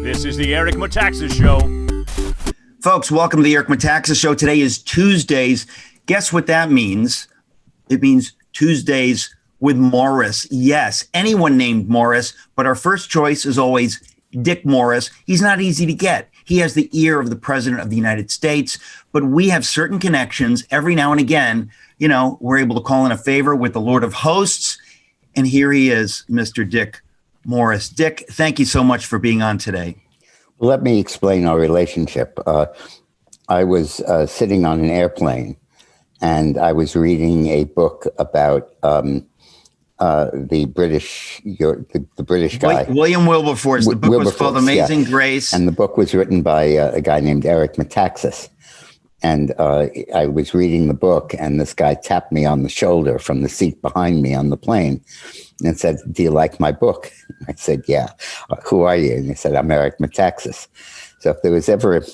This is the Eric Metaxas Show. Folks, welcome to the Eric Metaxas Show. Today is Tuesdays. Guess what that means? It means Tuesdays with Morris. Yes, anyone named Morris, but our first choice is always Dick Morris. He's not easy to get. He has the ear of the President of the United States, but we have certain connections. Every now and again, you know, we're able to call in a favor with the Lord of Hosts. And here he is, Mr. Dick Morris. Dick, thank you so much for being on today. Well, let me explain our relationship. I was sitting on an airplane and I was reading a book about the British guy. William Wilberforce. The book was called Amazing Grace. And the book was written by a guy named Eric Metaxas. And I was reading the book, and this guy tapped me on the shoulder from the seat behind me on the plane and said, "Do you like my book?" I said, "Yeah." "Who are you?" And he said, "I'm Eric Metaxas." So if there was ever,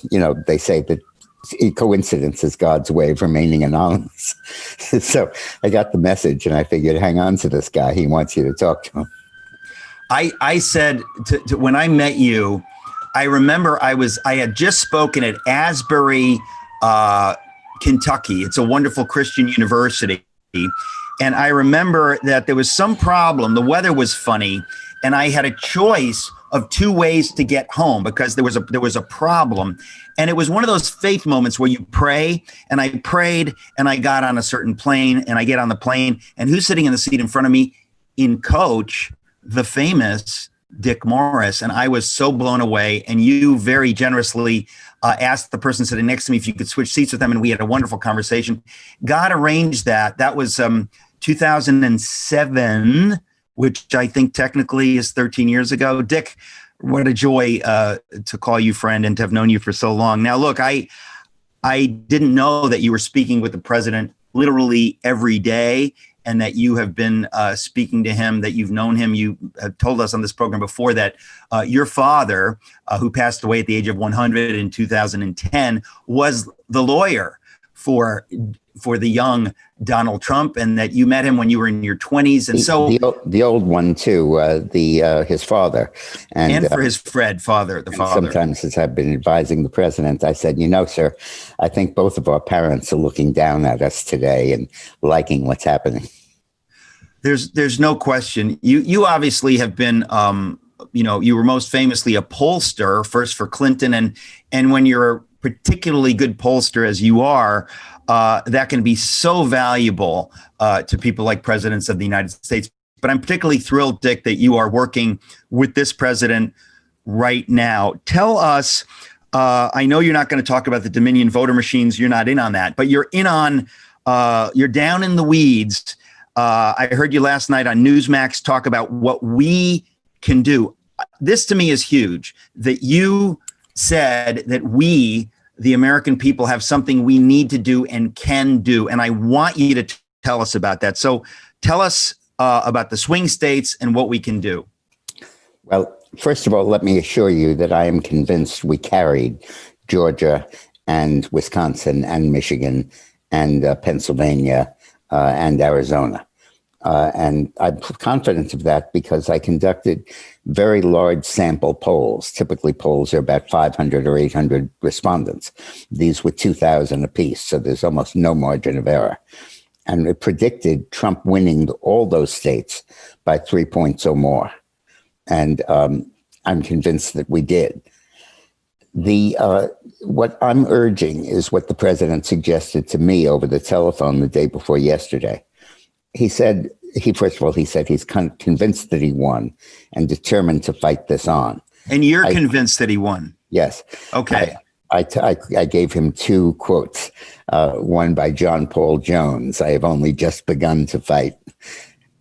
they say that coincidence is God's way of remaining anonymous. So I got the message, and I figured, hang on to this guy. He wants you to talk to him. I said when I met you, I remember I had just spoken at Asbury, Kentucky. It's a wonderful Christian university. And I remember that there was some problem. The weather was funny. And I had a choice of two ways to get home because there was a problem. And it was one of those faith moments where you pray. And I prayed and I got on a certain plane and I get on the plane. And who's sitting in the seat in front of me? In coach, the famous Dick Morris. And I was so blown away. And you very generously asked the person sitting next to me if you could switch seats with them. And we had a wonderful conversation. God arranged that. That was 2007, which I think technically is 13 years ago. Dick, what a joy to call you friend and to have known you for so long. Now, look, I didn't know that you were speaking with the president literally every day and that you have been speaking to him, that you've known him. You have told us on this program before that your father, who passed away at the age of 100 in 2010, was the lawyer for the young Donald Trump, and that you met him when you were in your 20s. And the old one too, his father, and for his father. Sometimes as I've been advising the president, I said, sir, I think both of our parents are looking down at us today and liking what's happening. There's no question. You obviously have been, you were most famously a pollster, first for Clinton, and when you're a particularly good pollster as you are, that can be so valuable to people like presidents of the United States. But I'm particularly thrilled, Dick, that you are working with this president right now. Tell us, I know you're not going to talk about the Dominion voter machines. You're not in on that, but you're in on, you're down in the weeds. I heard you last night on Newsmax talk about what we can do. This to me is huge, that you said that we, the American people, have something we need to do and can do. And I want you to tell us about that. So tell us about the swing states and what we can do. Well, first of all, let me assure you that I am convinced we carried Georgia and Wisconsin and Michigan and Pennsylvania and Arizona. And I'm confident of that because I conducted very large sample polls. Typically, polls are about 500 or 800 respondents. These were 2,000 apiece, so there's almost no margin of error. And it predicted Trump winning all those states by 3 points or more. And I'm convinced that we did. What I'm urging is what the president suggested to me over the telephone the day before yesterday. He said he's convinced that he won and determined to fight this on. And you're convinced that he won? Yes. Okay. I gave him two quotes, one by John Paul Jones, "I have only just begun to fight,"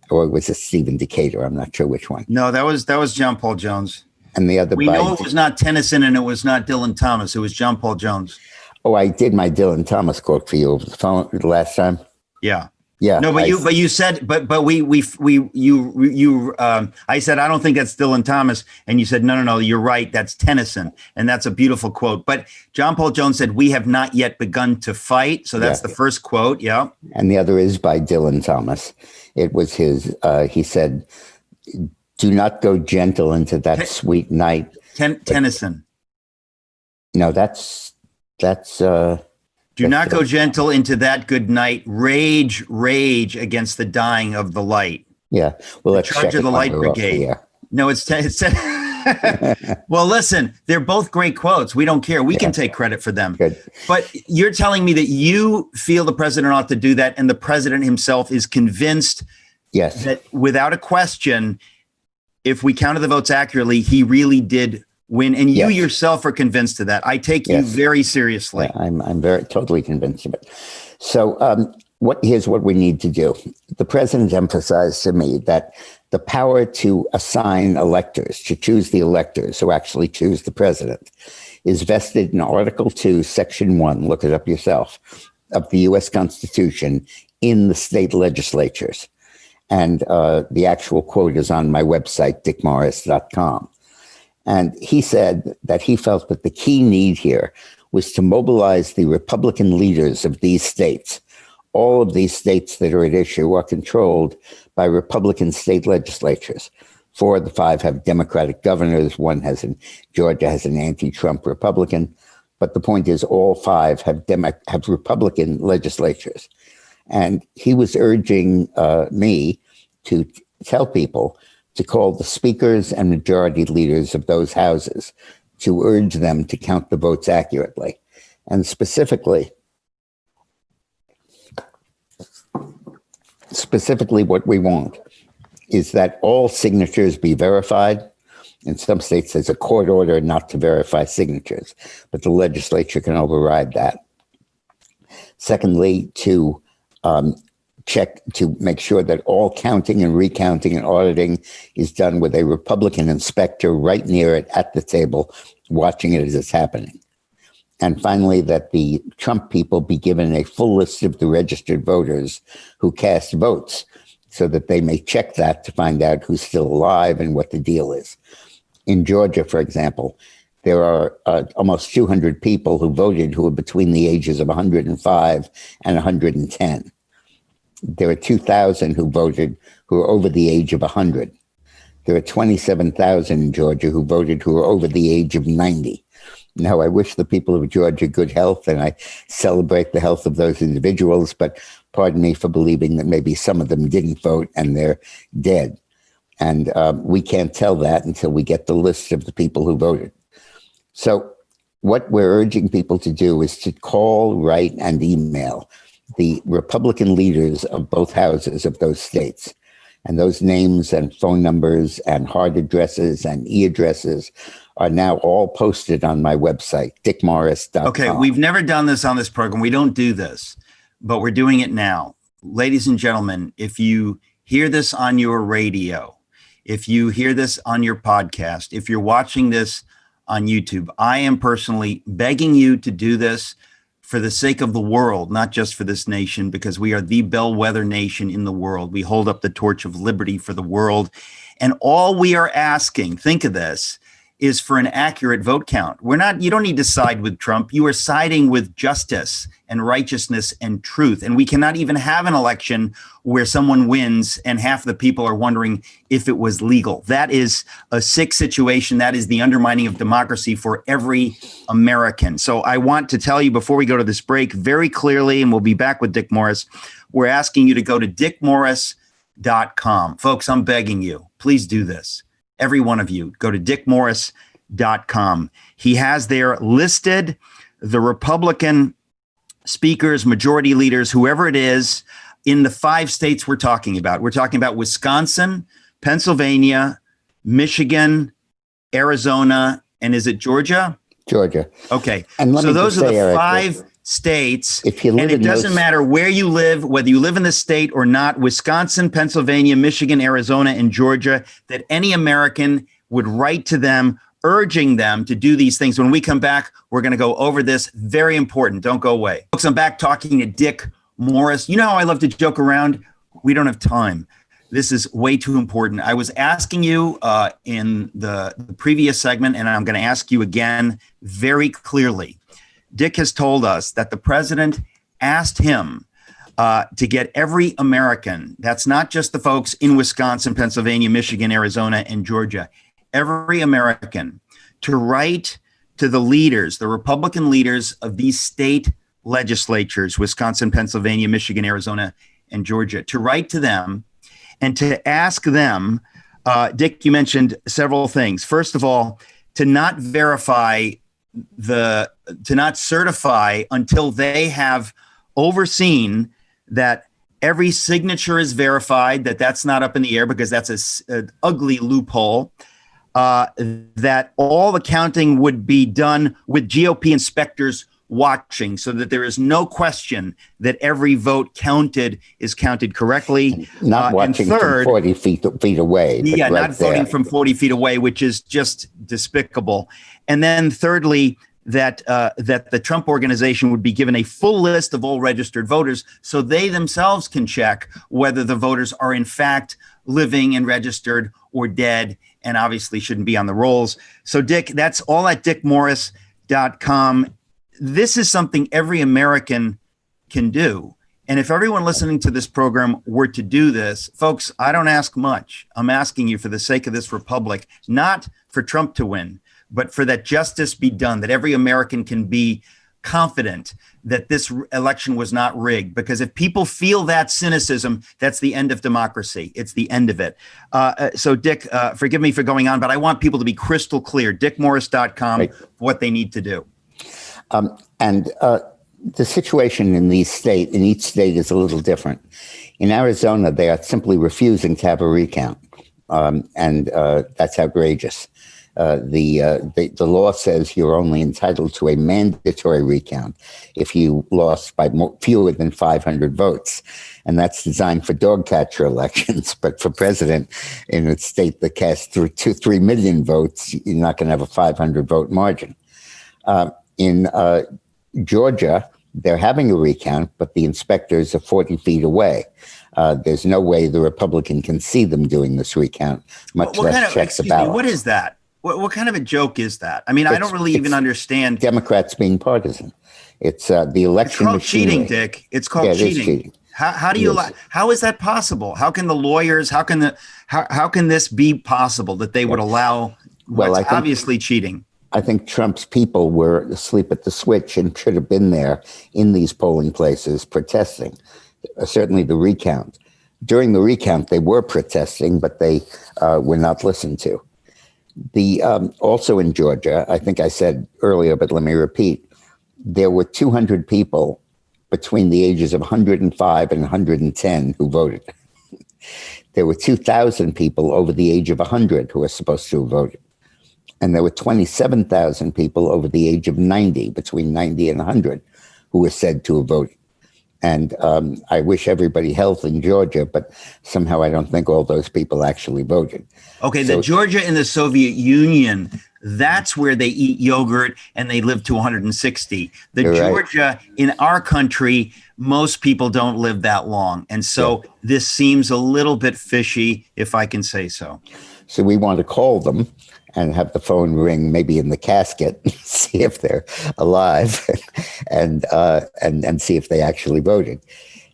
or was it Stephen Decatur? I'm not sure which one. No, that was John Paul Jones. And the other, we know it was not Tennyson and it was not Dylan Thomas. It was John Paul Jones. Oh, I did my Dylan Thomas quote for you over the phone the last time. Yeah. Yeah. No, but you said, I said, I don't think that's Dylan Thomas. And you said, no, you're right. That's Tennyson. And that's a beautiful quote. But John Paul Jones said, "We have not yet begun to fight." So that's the first quote. Yeah. And the other is by Dylan Thomas. It was his, he said, "Do not go gentle into that sweet night. Tennyson. No, that's Do not go gentle into that good night. Rage, rage against the dying of the light. yeah. Well, let's Charge check of the it Light while we're off the Brigade. air. No, it's well, listen, they're both great quotes. We don't care. We can take credit for them. Good. But you're telling me that you feel the president ought to do that, and the president himself is convinced Yes. that without a question, if we counted the votes accurately, he really did win. And you Yes. yourself are convinced of that. I take you Yes. very seriously. Yeah, I'm very totally convinced of it. So here's what we need to do. The president emphasized to me that the power to assign electors, to choose the electors who actually choose the president, is vested in Article 2, Section 1, look it up yourself, of the U.S. Constitution in the state legislatures. And the actual quote is on my website, dickmorris.com. And he said that he felt that the key need here was to mobilize the Republican leaders of these states. All of these states that are at issue are controlled by Republican state legislatures. 4 of the 5 have Democratic governors. Georgia has an anti-Trump Republican. But the point is, all 5 have Republican legislatures. And he was urging me to tell people to call the speakers and majority leaders of those houses to urge them to count the votes accurately. And specifically what we want is that all signatures be verified. In some states, there's a court order not to verify signatures, but the legislature can override that. Secondly, to check to make sure that all counting and recounting and auditing is done with a Republican inspector right near it at the table, watching it as it's happening. And finally, that the Trump people be given a full list of the registered voters who cast votes so that they may check that to find out who's still alive and what the deal is. In Georgia, for example, there are almost 200 people who voted who are between the ages of 105 and 110. There are 2,000 who voted who are over the age of 100. There are 27,000 in Georgia who voted who are over the age of 90. Now, I wish the people of Georgia good health, and I celebrate the health of those individuals, but pardon me for believing that maybe some of them didn't vote and they're dead. And we can't tell that until we get the list of the people who voted. So what we're urging people to do is to call, write, and email the Republican leaders of both houses of those states. And those names and phone numbers and hard addresses and e-addresses are now all posted on my website, dickmorris.com. Okay, we've never done this on this program. We don't do this, but we're doing it now. Ladies and gentlemen, if you hear this on your radio, if you hear this on your podcast, if you're watching this on YouTube, I am personally begging you to do this for the sake of the world, not just for this nation, because we are the bellwether nation in the world. We hold up the torch of liberty for the world. And all we are asking, think of this, is for an accurate vote count. You don't need to side with Trump. You are siding with justice and righteousness and truth. And we cannot even have an election where someone wins and half the people are wondering if it was legal. That is a sick situation. That is the undermining of democracy for every American. So I want to tell you before we go to this break very clearly, and we'll be back with Dick Morris, we're asking you to go to dickmorris.com. Folks, I'm begging you, please do this. Every one of you, go to dickmorris.com. He has there listed the Republican speakers, majority leaders, whoever it is, in the 5 states we're talking about. We're talking about Wisconsin, Pennsylvania, Michigan, Arizona, and is it Georgia? Georgia. Okay. And so those are the Eric, 5 states. If you live and it doesn't matter where you live, whether you live in the state or not, Wisconsin, Pennsylvania, Michigan, Arizona, and Georgia, that any American would write to them, urging them to do these things. When we come back, we're going to go over this. Very important. Don't go away. Folks, I'm back talking to Dick Morris. You know how I love to joke around? We don't have time. This is way too important. I was asking you in the previous segment, and I'm going to ask you again very clearly. Dick has told us that the president asked him to get every American, that's not just the folks in Wisconsin, Pennsylvania, Michigan, Arizona, and Georgia, every American to write to the leaders, the Republican leaders of these state legislatures, Wisconsin, Pennsylvania, Michigan, Arizona, and Georgia, to write to them and to ask them, Dick, you mentioned several things. First of all, to not certify until they have overseen that every signature is verified, that's not up in the air because that's an ugly loophole, that all the counting would be done with GOP inspectors watching so that there is no question that every vote is counted correctly. Not watching from 40 feet away. Yeah, right not voting from 40 feet away, which is just despicable. And then thirdly, that the Trump organization would be given a full list of all registered voters so they themselves can check whether the voters are in fact living and registered or dead and obviously shouldn't be on the rolls. So Dick, that's all at dickmorris.com. This is something every American can do. And if everyone listening to this program were to do this, folks, I don't ask much. I'm asking you for the sake of this republic, not for Trump to win, but for that justice be done, that every American can be confident that this election was not rigged. Because if people feel that cynicism, that's the end of democracy. It's the end of it. So Dick, forgive me for going on, but I want people to be crystal clear. dickmorris.com, right. What they need to do. The situation in each state is a little different. In Arizona, they are simply refusing to have a recount, and that's outrageous. The law says you're only entitled to a mandatory recount if you lost by fewer than 500 votes, and that's designed for dog catcher elections. But for president in a state that casts 3 million votes, you're not going to have a 500 vote margin. In Georgia, they're having a recount, but the inspectors are 40 feet away. There's no way the Republican can see them doing this recount, much less check the ballot. What is that? What kind of a joke is that? I mean, I don't really even understand. Democrats being partisan. It's the election. It's called cheating, Dick. It's called cheating. How do you? How is that possible? How can the lawyers? How can this be possible that they would allow? Well, it's obviously cheating. I think Trump's people were asleep at the switch and should have been there in these polling places protesting. Certainly the recount. During the recount, they were protesting, but they were not listened to. Also in Georgia, I think I said earlier, but let me repeat, there were 200 people between the ages of 105 and 110 who voted. There were 2,000 people over the age of 100 who were supposed to have voted. And there were 27,000 people over the age of 90, between 90 and 100, who were said to have voted. And I wish everybody health in Georgia, but somehow I don't think all those people actually voted. Okay, so, the Georgia in the Soviet Union, that's where they eat yogurt and they live to 160. The Georgia in our country, most people don't live that long. And so this seems a little bit fishy, if I can say so. So we want to call them and have the phone ring, maybe in the casket, see if they're alive, and see if they actually voted.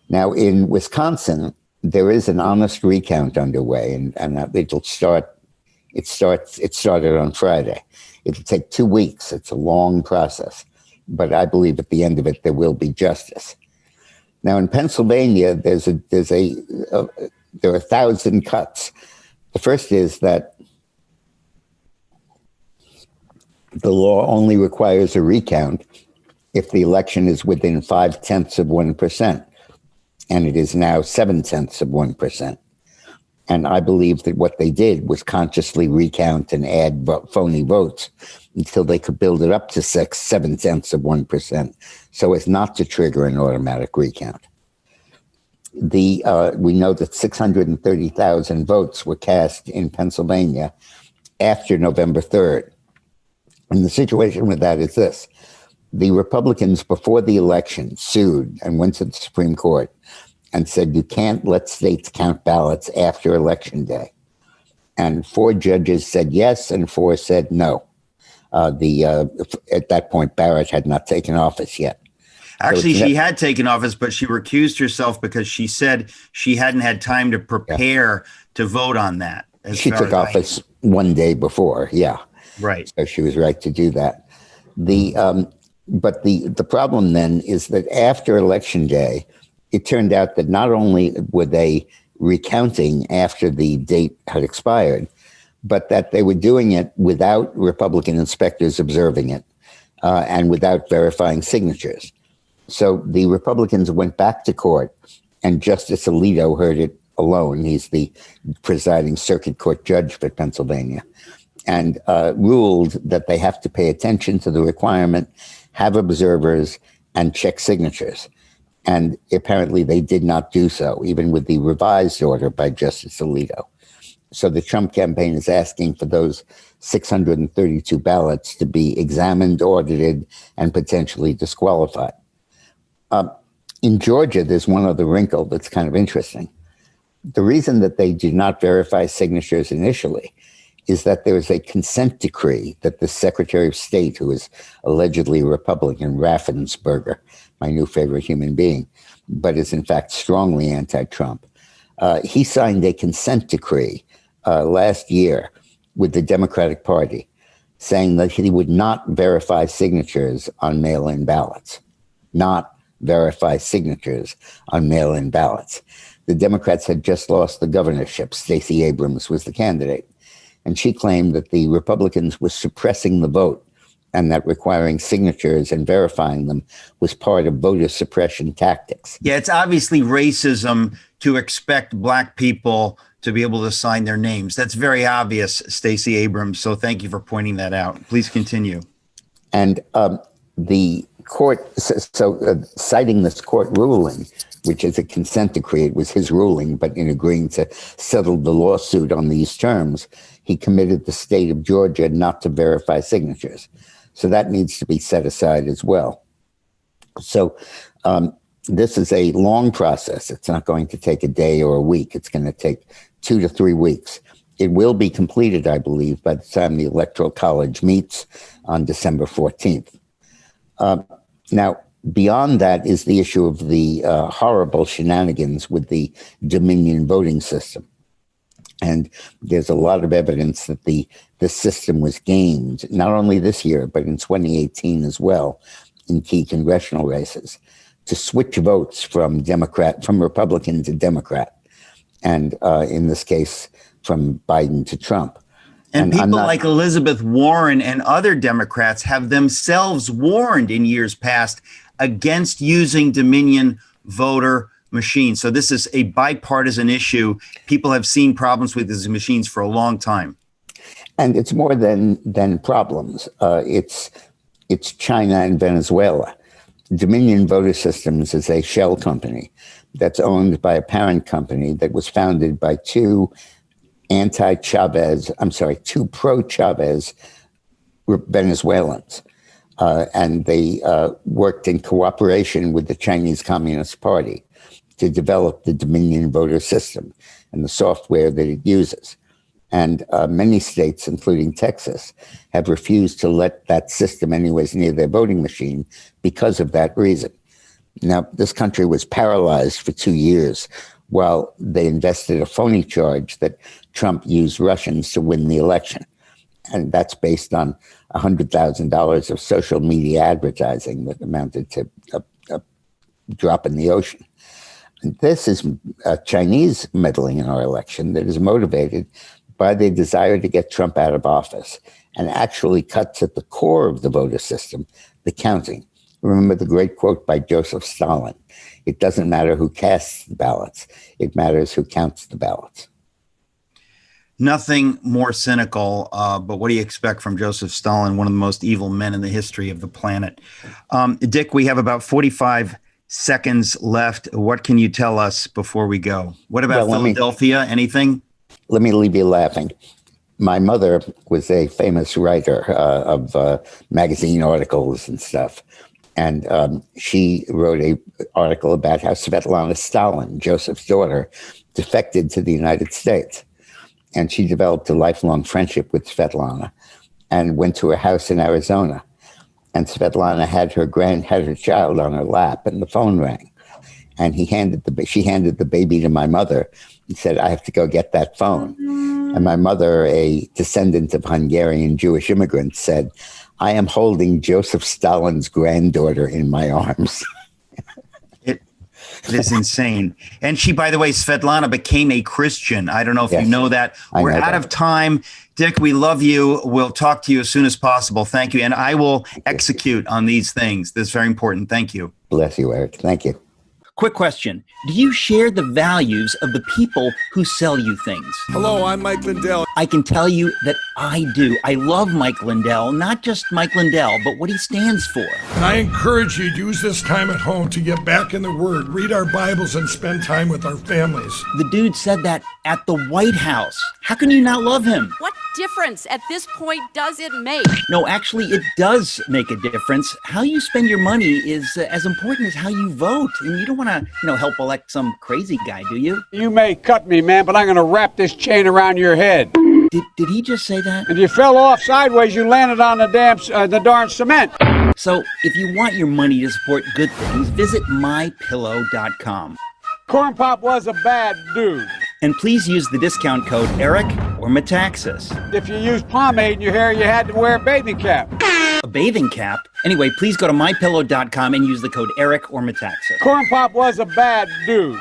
Now, in Wisconsin, there is an honest recount underway, and it'll start. It started on Friday. It'll take 2 weeks. It's a long process, but I believe at the end of it there will be justice. Now, in Pennsylvania, there are 1,000 cuts. The first is that the law only requires a recount if the election is within 0.5%, and it is now 0.7%. And I believe that what they did was consciously recount and add phony votes until they could build it up to 0.7%, so as not to trigger an automatic recount. We know that 630,000 votes were cast in Pennsylvania after November 3rd. And the situation with that is this. The Republicans before the election sued and went to the Supreme Court and said, you can't let states count ballots after Election Day. And 4 judges said yes and 4 said no. At that point, Barrett had not taken office yet. Actually, she had taken office, but she recused herself because she said she hadn't had time to prepare to vote on that. She took office one day before, Right. So she was right to do that. But the problem then is that after Election Day, it turned out that not only were they recounting after the date had expired, but that they were doing it without Republican inspectors observing it and without verifying signatures. So the Republicans went back to court, and Justice Alito heard it alone. He's the presiding circuit court judge for Pennsylvania, and ruled that they have to pay attention to the requirement, have observers, and check signatures. And apparently they did not do so, even with the revised order by Justice Alito. So the Trump campaign is asking for those 632 ballots to be examined, audited, and potentially disqualified. In Georgia, there's one other wrinkle that's kind of interesting. The reason that they did not verify signatures initially is that there was a consent decree that the Secretary of State, who is allegedly a Republican, Raffensperger, my new favorite human being, but is in fact strongly anti-Trump, he signed a consent decree last year with the Democratic Party saying that he would not verify signatures on mail-in ballots. Not verify signatures on mail-in ballots. The Democrats had just lost the governorship. Stacey Abrams was the candidate. And she claimed that the Republicans were suppressing the vote and that requiring signatures and verifying them was part of voter suppression tactics. Yeah, it's obviously racism to expect Black people to be able to sign their names. That's very obvious, Stacey Abrams. So thank you for pointing that out. Please continue. And the court, citing this court ruling, which is a consent decree, it was his ruling, but in agreeing to settle the lawsuit on these terms, he committed the state of Georgia not to verify signatures. So that needs to be set aside as well. So this is a long process. It's not going to take a day or a week. It's going to take 2 to 3 weeks. It will be completed, I believe, by the time the Electoral College meets on December 14th. Now, beyond that is the issue of the horrible shenanigans with the Dominion voting system. And there's a lot of evidence that the system was gamed, not only this year, but in 2018 as well, in key congressional races, to switch votes from Republican to Democrat, and in this case, from Biden to Trump. And people like Elizabeth Warren and other Democrats have themselves warned in years past against using Dominion voter machines. So this is a bipartisan issue. People have seen problems with these machines for a long time. And it's more than problems. It's China and Venezuela. Dominion Voter Systems is a shell company that's owned by a parent company that was founded by two pro-Chavez Venezuelans. And they worked in cooperation with the Chinese Communist Party to develop the Dominion voter system and the software that it uses. And many states, including Texas, have refused to let that system anyways near their voting machine because of that reason. Now, this country was paralyzed for 2 years while they invested a phony charge that Trump used Russians to win the election. And that's based on $100,000 of social media advertising that amounted to a drop in the ocean. And this is Chinese meddling in our election that is motivated by the desire to get Trump out of office and actually cuts at the core of the voter system, the counting. Remember the great quote by Joseph Stalin: "It doesn't matter who casts the ballots, it matters who counts the ballots." Nothing more cynical, but what do you expect from Joseph Stalin, one of the most evil men in the history of the planet? Dick, we have about 45 seconds left. What can you tell us before we go? What about Philadelphia? Anything? Let me leave you laughing. My mother was a famous writer of magazine articles and stuff. And she wrote an article about how Svetlana Stalin, Joseph's daughter, defected to the United States. And she developed a lifelong friendship with Svetlana and went to her house in Arizona. And Svetlana had her child on her lap, and the phone rang. And she handed the baby to my mother and said, "I have to go get that phone." And my mother, a descendant of Hungarian Jewish immigrants, said, "I am holding Joseph Stalin's granddaughter in my arms." It is insane. And she, by the way, Svetlana became a Christian. I don't know if you know that. We're out of time. Dick, we love you. We'll talk to you as soon as possible. Thank you. And I will execute on these things. That's very important. Thank you. Bless you, Eric. Thank you. Quick question. Do you share the values of the people who sell you things? Hello, I'm Mike Lindell. I can tell you that I do. I love Mike Lindell, not just Mike Lindell, but what he stands for. And I encourage you to use this time at home to get back in the Word, read our Bibles, and spend time with our families. The dude said that at the White House. How can you not love him? What difference at this point does it make? No, actually, it does make a difference. How you spend your money is as important as how you vote. And you don't want to, help elect some crazy guy, do you? You may cut me, man, but I'm going to wrap this chain around your head. Did he just say that? If you fell off sideways, you landed on the darn cement. So if you want your money to support good things, visit mypillow.com. Corn Pop was a bad dude. And please use the discount code ERIC or Metaxas. If you used pomade in your hair, you had to wear a bathing cap. A bathing cap? Anyway, please go to mypillow.com and use the code ERIC or Metaxas. Corn Pop was a bad dude.